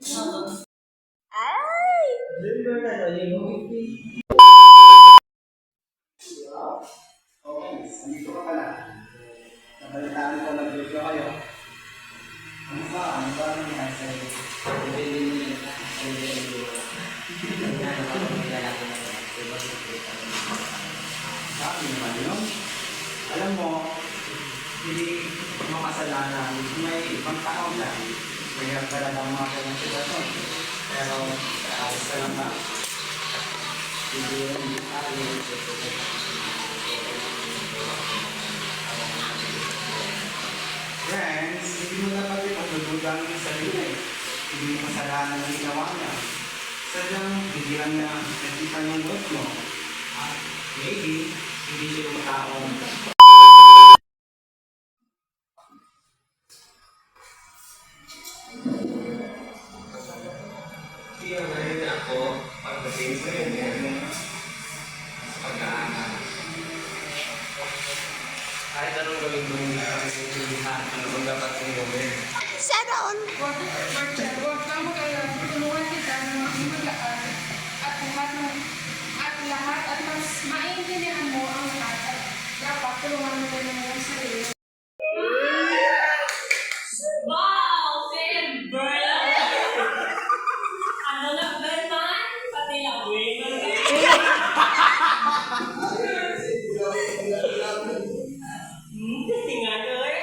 Ay! Okay, nandito ka pala. Nabalitaan ko nag-video kayo. Ano ba? Ano ba ang nangyari sa'yo? Sabi naman yun. Alam mo, hindi mo kasalanan. May ibang tao lang. Kaya talaga ang mga kanyang sitwasyon. Pero, ayos ka lang ba? Hindi yun, hindi tayo. Friends, hindi mo dapat yung pagdudugan ng sarili. Hindi mo kasalanan ng ginawa niya. Sadyang hindi lang niya nakita niyang worth mo. At maybe, hindi siya yung taong Kaya ngayon ako, pagdating sa ganyan, pag-aaral. Kahit anong gawin mo, hindi ka maintindihan. Ano bang dapat kong gawin? Sana all! Huwag kang mag-alala. Tulungan kita ng mga mag-aaral at mas maintindihan mo ang lahat at dapat tulungan mo din ang iyong sarili. Wow! February! Ano na ba man? Pati lawin. Kasi nga doon.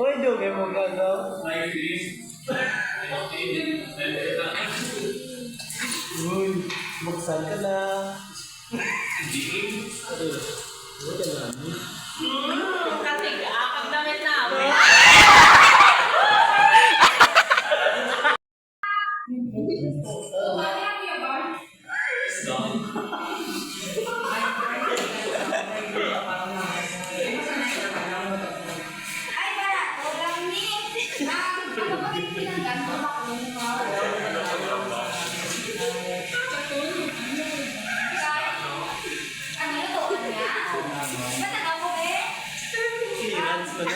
Uy, dugi mo ka daw. Uy, buksan ka na. Kasi akag damit namin. Ay, para! Walang ni! Ano ba yung pinanggan ko? Ano to? Niya? Ba't ako eh? Clearance ko na.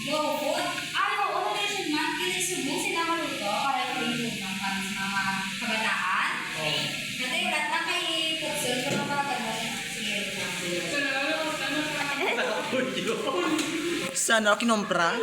Yogurt. Ano, orientation man, kinisubong sila maluto para i-improve ng mga kabataan. Kasi lahat na kay Putsul, kung mabagal mo, sige. Sana kinompra?